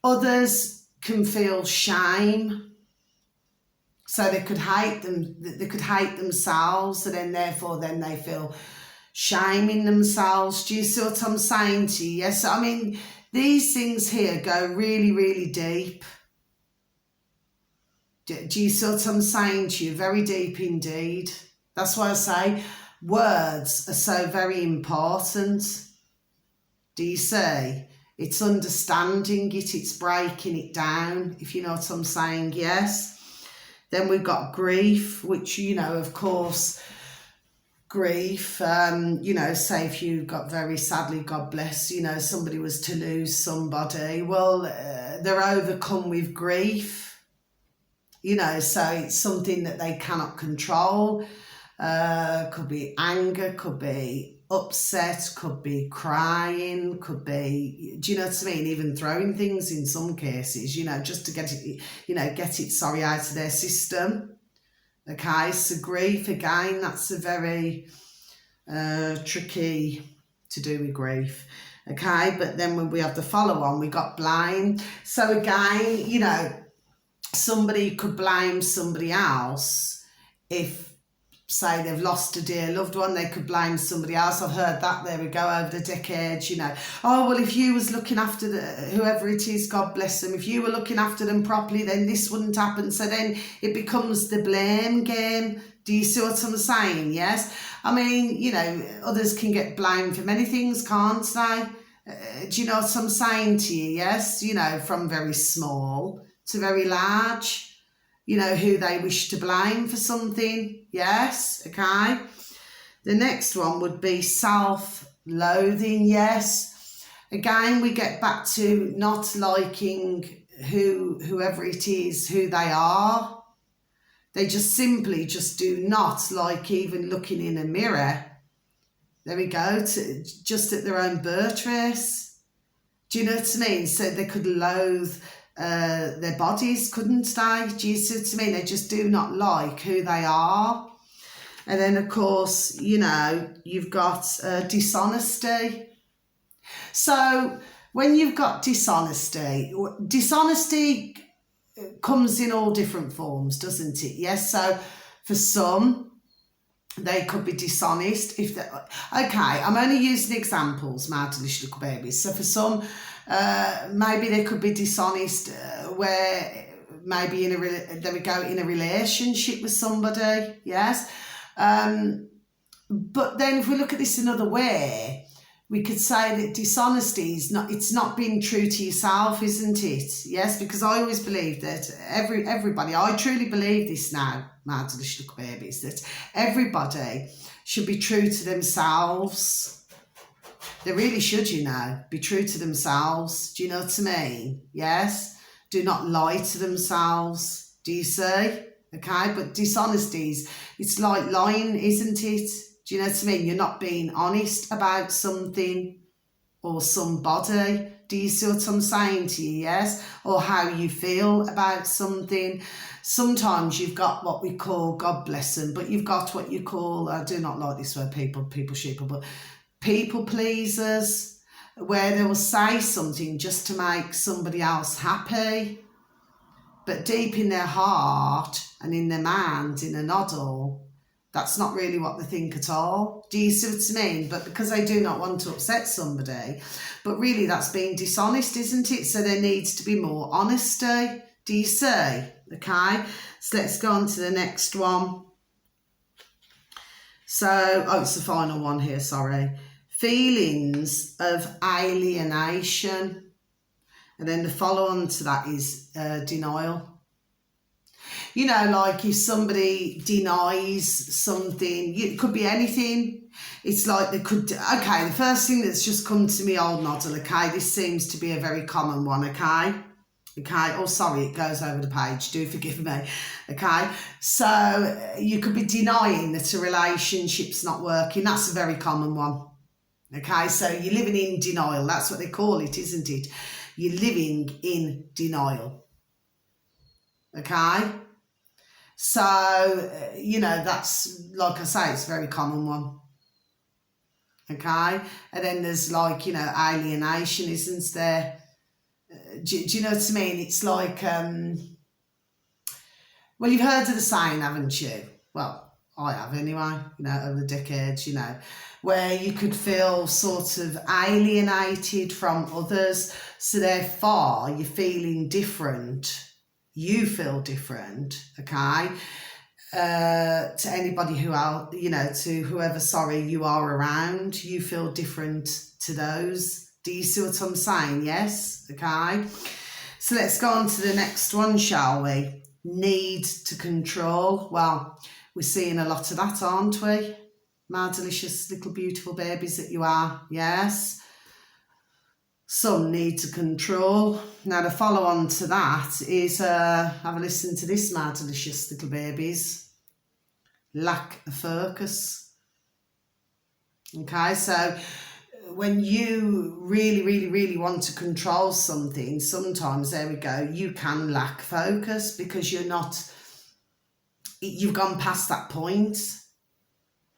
Others can feel shame. So they could hate them. They could hate themselves. And then, therefore, then they feel shame in themselves. Do you see what I'm saying to you? Yes, I mean, these things here go really, really deep. Do you see what I'm saying to you? Very deep indeed. That's why I say words are so very important. Do you see? It's understanding it, it's breaking it down, if you know what I'm saying, yes? Then we've got grief, which, of course, grief, say if you got very sadly, God bless, somebody was to lose somebody, well, they're overcome with grief. So it's something that they cannot control. Could be anger, could be upset, could be crying, could be, do you know what I mean? Even throwing things in some cases, just to get it, get it, out of their system. Okay, so grief, again, that's a very tricky to do with grief. Okay, but then when we have the follow-on, we got blame. So again, somebody could blame somebody else if, say, they've lost a dear loved one, they could blame somebody else. I've heard that, there we go, over the decades, oh, well, if you was looking after whoever it is, God bless them, if you were looking after them properly, then this wouldn't happen. So then it becomes the blame game. Do you see what I'm saying? Yes. I mean, others can get blamed for many things, can't they? Do you know what I'm saying to you? Yes. From very small to very large, who they wish to blame for something. Yes, okay. The next one would be self-loathing. Yes. Again, we get back to not liking whoever it is, who they are. They just simply do not like even looking in a mirror. There we go, just at their own birth race. Do you know what I mean? So they could loathe their bodies, couldn't they? Do you see what I mean? They just do not like who they are. And then, of course, you've got dishonesty. So when you've got dishonesty comes in all different forms, doesn't it? Yes. So for some, they could be dishonest. Okay, I'm only using examples, my delicious little babies. So for some, maybe they could be dishonest where maybe in a relationship with somebody, yes. But then if we look at this another way, we could say that dishonesty it's not being true to yourself, isn't it? Yes, because I always believe that everybody, I truly believe this now, my delicious little babies, that everybody should be true to themselves. They really should, be true to themselves. Do you know what I mean? Yes. Do not lie to themselves. Do you see? Okay. But dishonesties, it's like lying, isn't it? Do you know what I mean? You're not being honest about something or somebody. Do you see what I'm saying to you? Yes. Or how you feel about something. Sometimes you've got what we call, God bless them, but you've got what you call, I do not like this word, people sheeple, but people pleasers, where they will say something just to make somebody else happy, but deep in their heart and in their mind, in a noddle, That's not really what they think at all. Do you see what I mean? But because they do not want to upset somebody, but really that's being dishonest, isn't it? So there needs to be more honesty. Do you see? Okay, so let's go on to the next one. So, oh, it's the final one here, sorry. Feelings of alienation. And then the follow-on to that is denial. You know, like if somebody denies something, it could be anything. It's like they could, okay, the first thing that's just come to me, old noddle, okay, this seems to be a very common one, okay? Okay, oh sorry, it goes over the page, do forgive me, okay? So you could be denying that a relationship's not working, that's a very common one, okay? So you're living in denial, that's what they call it, isn't it? You're living in denial, okay? So, you know, that's, like I say, it's a very common one, okay? And then there's like, you know, alienation, isn't there? Do you know what I mean? It's like, well, you've heard of the saying, haven't you? Well, I have anyway, you know, over the decades, you know, where you could feel sort of alienated from others. So therefore, you're feeling different. You feel different, okay, to anybody who are, you know, to whoever, sorry, you are around. You feel different to those. Do you see what I'm saying? Yes, okay. So let's go on to the next one, shall we? Need to control. Well, we're seeing a lot of that, aren't we? My delicious little beautiful babies that you are, yes. Some need to control. Now the follow on to that is, have a listen to this, my delicious little babies. Lack of focus. Okay, so when you really want to control something, sometimes, there we go, you can lack focus because you've gone past that point.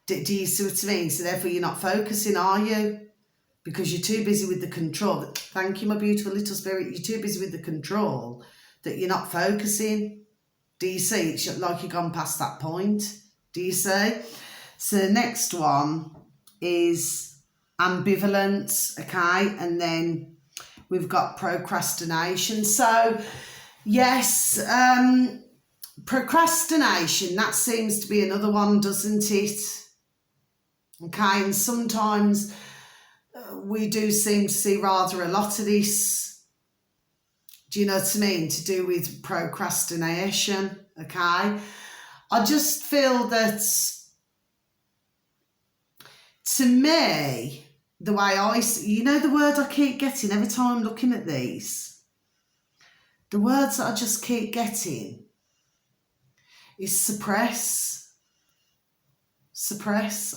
Do you see what I mean? So therefore you're not focusing, are you? Because you're too busy with the control. Thank you, my beautiful little spirit. You're too busy with the control that you're not focusing. Do you see? It's like you've gone past that point. Do you see? So the next one is ambivalence, okay? And then we've got procrastination. So, yes, procrastination, that seems to be another one, doesn't it? Okay, and sometimes we do seem to see rather a lot of this, do you know what I mean, to do with procrastination, okay? I just feel that, to me, the way I see, you know the word I keep getting every time I'm looking at these? The words that I just keep getting is suppress. Suppress.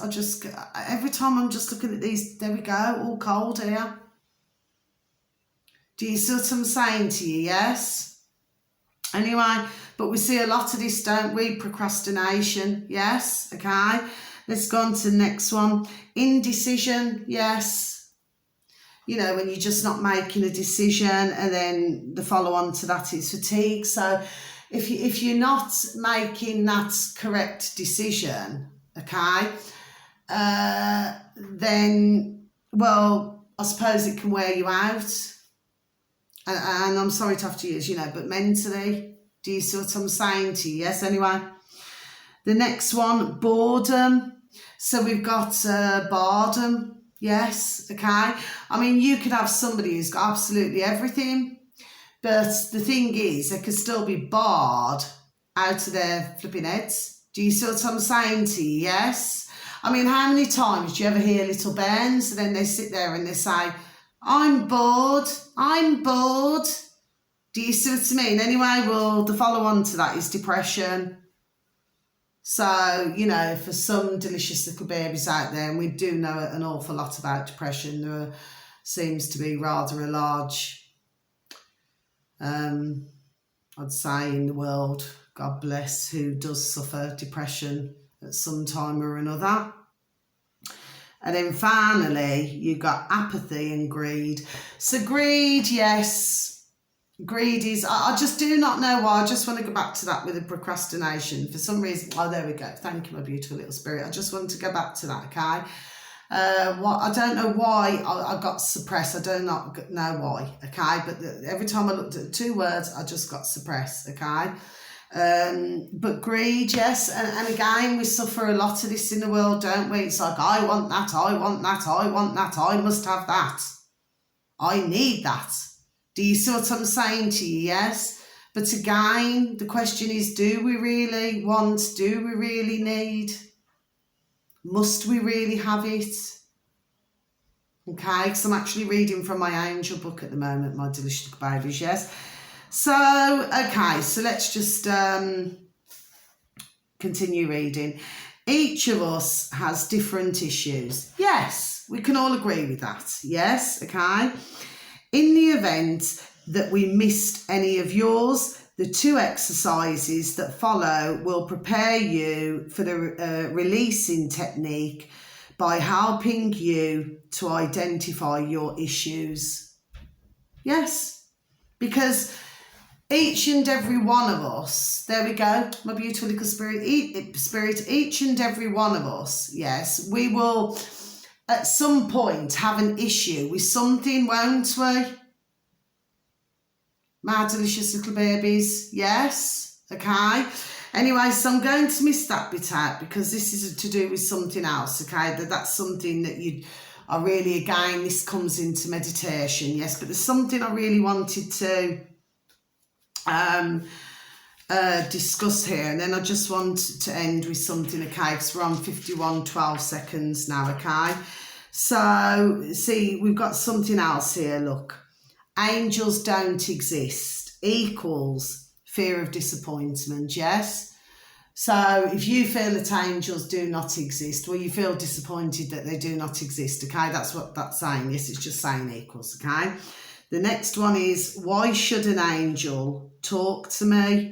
Every time I'm just looking at these, there we go, all cold here. Do you see what I'm saying to you? Yes? Anyway, but we see a lot of this, don't we? Procrastination, yes, okay. Let's go on to the next one. Indecision, yes. You know, when you're just not making a decision, and then the follow-on to that is fatigue. So if you're not making that correct decision, okay, then, well, I suppose it can wear you out. And I'm sorry to have to use, you know, but mentally, do you see what I'm saying to you? Yes, anyway. The next one, boredom. So we've got boredom, yes, okay. I mean, you could have somebody who's got absolutely everything, but the thing is, they could still be bored out of their flipping heads. Do you see what I'm saying to you? Yes. I mean, how many times do you ever hear little bairns and then they sit there and they say, I'm bored, I'm bored. Do you see what I mean? Anyway, well, the follow-on to that is depression. So, you know, for some delicious little babies out there, and we do know an awful lot about depression, there seems to be rather a large, I'd say, in the world, God bless, who does suffer depression at some time or another. And then finally, you've got apathy and greed. So greed, yes, Greed is, I just do not know why. I just want to go back to that with the procrastination. For some reason, oh, there we go. Thank you, my beautiful little spirit. I just want to go back to that, okay? What I don't know why I got suppressed. I do not know why, okay? But every time I looked at 2 words, I just got suppressed, okay? But greed, yes, and again, we suffer a lot of this in the world, don't we? It's like, I want that, I want that, I want that, I must have that. I need that. Do you see what I'm saying to you? Yes. But again, the question is, do we really want, do we really need? Must we really have it? Okay, because I'm actually reading from my angel book at the moment, my delicious babies, yes. So, okay, so let's just continue reading. Each of us has different issues. Yes, we can all agree with that. Yes, okay. In the event that we missed any of yours, the 2 exercises that follow will prepare you for the releasing technique by helping you to identify your issues. Yes, because each and every one of us, there we go, my beautiful little spirit, each and every one of us, yes, we will at some point have an issue with something, won't we? My delicious little babies, yes, okay. Anyway, so I'm going to miss that bit out because this is to do with something else, okay? That's something that you are really, again, this comes into meditation, yes, but there's something I really wanted to discuss here, and then I just want to end with something, okay, because we're on 51:12 seconds now, okay. So see, we've got something else here. Look, angels don't exist equals fear of disappointment. Yes, so if you feel that angels do not exist, well, you feel disappointed that they do not exist, okay. That's what that's saying. Yes, it's just saying equals, okay. The next one is, why should an angel talk to me?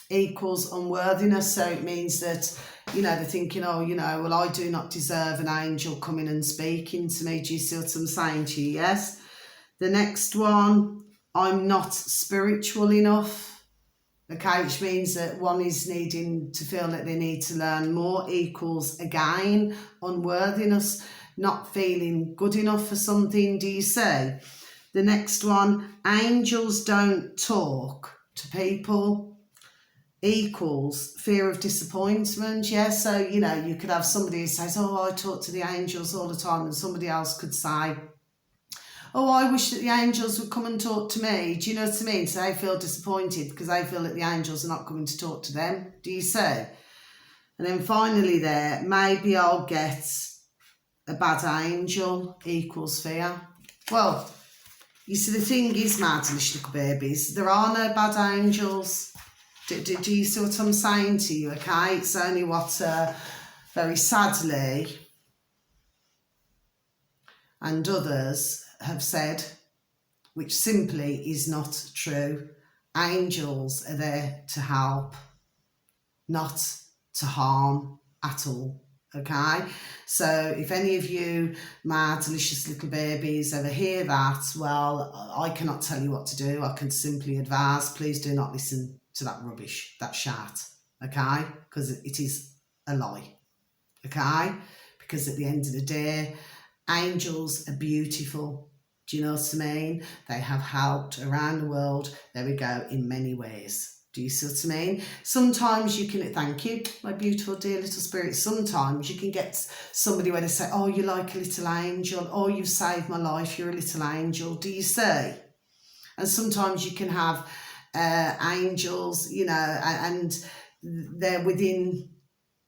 Equals unworthiness. So it means that, you know, they're thinking, oh, you know, well, I do not deserve an angel coming and speaking to me. Do you see what I'm saying to you? Yes. The next one, I'm not spiritual enough. Okay, which means that one is needing to feel that they need to learn more. Equals, again, unworthiness, not feeling good enough for something. Do you see? The next one, angels don't talk to people. Equals fear of disappointment. Yes, so, you know, you could have somebody who says, oh, I talk to the angels all the time, and somebody else could say, oh, I wish that the angels would come and talk to me. Do you know what I mean? So they feel disappointed because they feel that the angels are not coming to talk to them. Do you see? And then finally there, maybe I'll get a bad angel. Equals fear. Well, you see, the thing is, my delicious little babies, there are no bad angels. Do you see what I'm saying to you, okay? It's only what, very sadly, and others have said, which simply is not true. Angels are there to help, not to harm at all, okay? So if any of you, my delicious little babies, ever hear that, well, I cannot tell you what to do. I can simply advise, please do not listen to that rubbish, that shat, okay? Because it is a lie, okay? Because at the end of the day, angels are beautiful. Do you know what I mean? They have helped around the world, there we go, in many ways. Do you see what I mean? Sometimes you can, thank you, my beautiful dear little spirit, sometimes you can get somebody where they say, oh, you're like a little angel, oh, you've saved my life, you're a little angel. Do you see? And sometimes you can have angels, you know, and they're within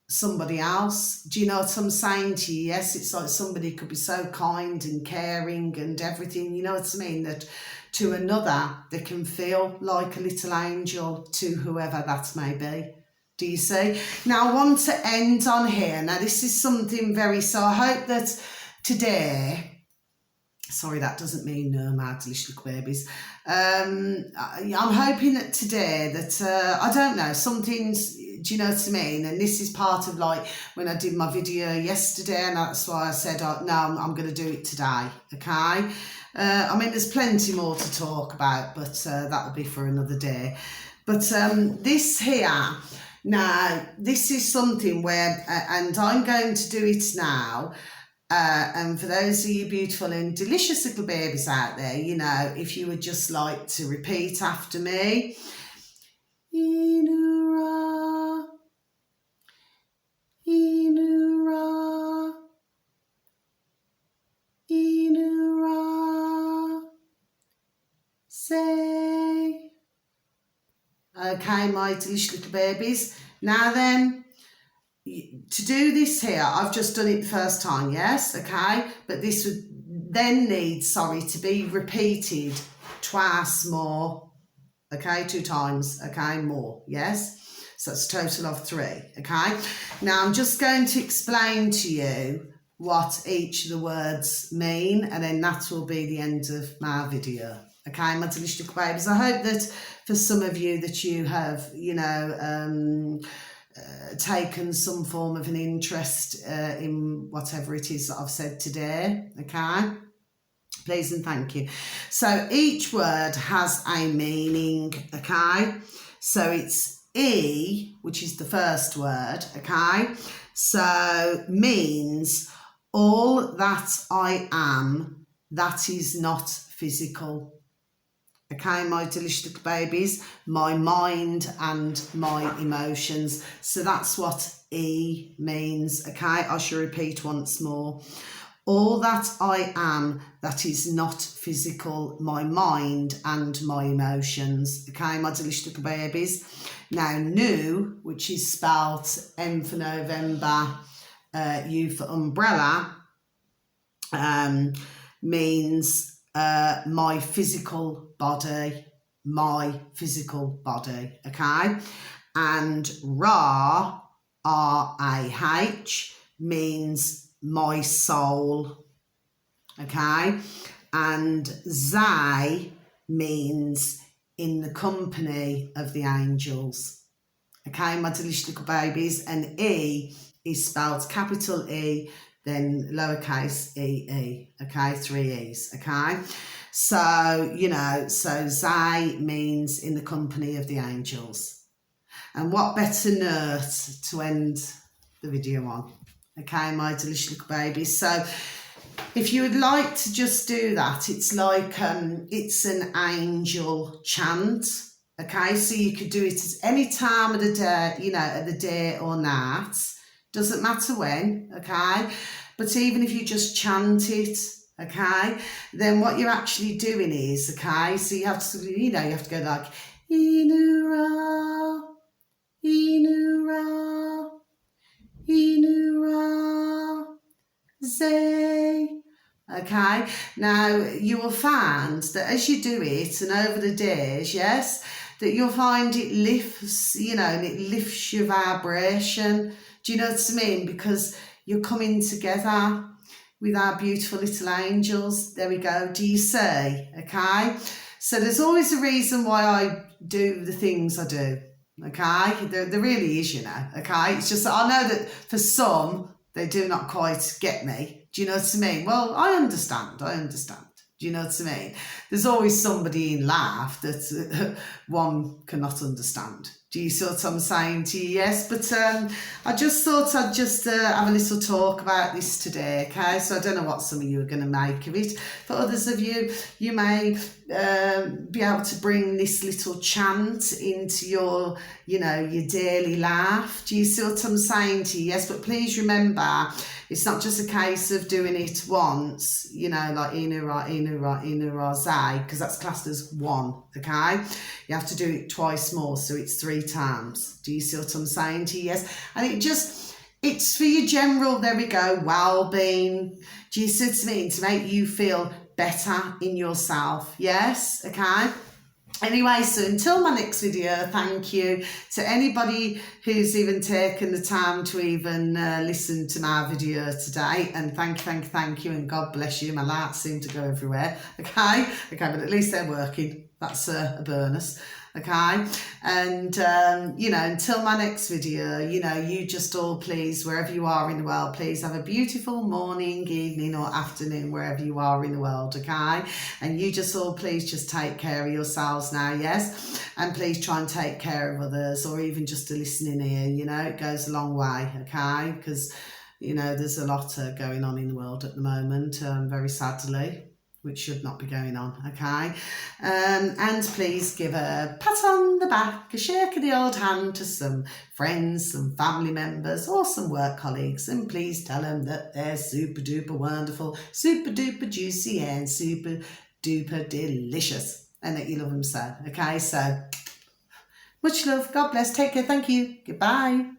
somebody else. Do you know what I'm saying to you? Yes, it's like somebody could be so kind and caring and everything, you know what I mean, that to another they can feel like a little angel to whoever that may be. Do you see? Now I want to end on here. Now this is something so I hope that today, sorry, that doesn't mean my delicious little babies. I'm hoping that today that, I don't know, something's do you know what I mean? And this is part of like when I did my video yesterday, and that's why I said, oh, no, I'm going to do it today, okay? I mean, there's plenty more to talk about, but that'll be for another day. But this here, now, this is something where, and I'm going to do it now, and for those of you beautiful and delicious little babies out there, you know, if you would just like to repeat after me. Inura, Inura, Inura, say. Okay, my delicious little babies. Now then, to do this here, I've just done it the first time, yes, okay? But this would then need, to be repeated twice more. Okay, 2 times, okay, more, yes? So it's a total of 3, okay? Now I'm just going to explain to you what each of the words mean, and then that will be the end of my video. Okay, my delicious little babies. I hope that for some of you that you have, you know, taken some form of an interest in whatever it is that I've said today, okay? Please and thank you. So each word has a meaning, okay? So it's E, which is the first word, okay? So means all that I am that is not physical. Okay, my delicious little babies, my mind and my emotions. So that's what E means, okay? I shall repeat once more. All that I am that is not physical, my mind and my emotions. Okay, my delicious little babies. Now, Nu, which is spelt M for November, U for umbrella, means my physical body, okay? And Ra, R-A-H, means my soul, okay? And Zay means in the company of the angels, okay, my delicious little babies. And E is spelled capital E, then lowercase e, okay, 3 E's, okay? So, you know, so Zay means in the company of the angels. And what better note to end the video on? Okay, my delicious little babies. So if you would like to just do that, it's like, it's an angel chant. Okay, so you could do it at any time of the day, you know, at the day or night. Doesn't matter when, okay? But even if you just chant it, okay, then what you're actually doing is, okay, so you have to, you know, you have to go like, Inura, Inura, Inura, Zay. Okay, now you will find that as you do it and over the days, yes, that you'll find it lifts, you know, and it lifts your vibration. Do you know what I mean? Because you're coming together with our beautiful little angels. There we go. Do you see? Okay, so there's always a reason why I do the things I do. Okay, there really is, you know. Okay, it's just that I know that for some they do not quite get me. Do you know what I mean? Well, I understand. Do you know what I mean? There's always somebody in life that one cannot understand. Do you see what I'm saying to you? Yes, but I just thought I'd just have a little talk about this today, okay? So I don't know what some of you are going to make of it. For others of you, you may be able to bring this little chant into your, you know, your daily life. Do you see what I'm saying to you? Yes, but please remember, it's not just a case of doing it once, you know, like Inura, Zay, because that's classed as one, okay? You have to do it twice more, so it's 3 times. Do you see what I'm saying to you? Yes. And it's for your general, there we go, well-being. Do you see what I mean? To make you feel better in yourself. Yes, okay? Anyway, so until my next video, thank you to anybody who's even taken the time to even listen to my video today. And thank you, and God bless you. My lights seem to go everywhere. Okay, but at least they're working. That's a bonus. okay? And, you know, until my next video, you know, you just all please, wherever you are in the world, please have a beautiful morning, evening or afternoon, wherever you are in the world, okay? And you just all please just take care of yourselves now, yes? And please try and take care of others, or even just a listening ear, you know, it goes a long way, okay? Because, you know, there's a lot going on in the world at the moment, very sadly, which should not be going on, okay? And please give a pat on the back, a shake of the old hand to some friends, some family members, or some work colleagues, and please tell them that they're super duper wonderful, super duper juicy, and super duper delicious, and that you love them so, okay? So, much love, God bless, take care, thank you, goodbye.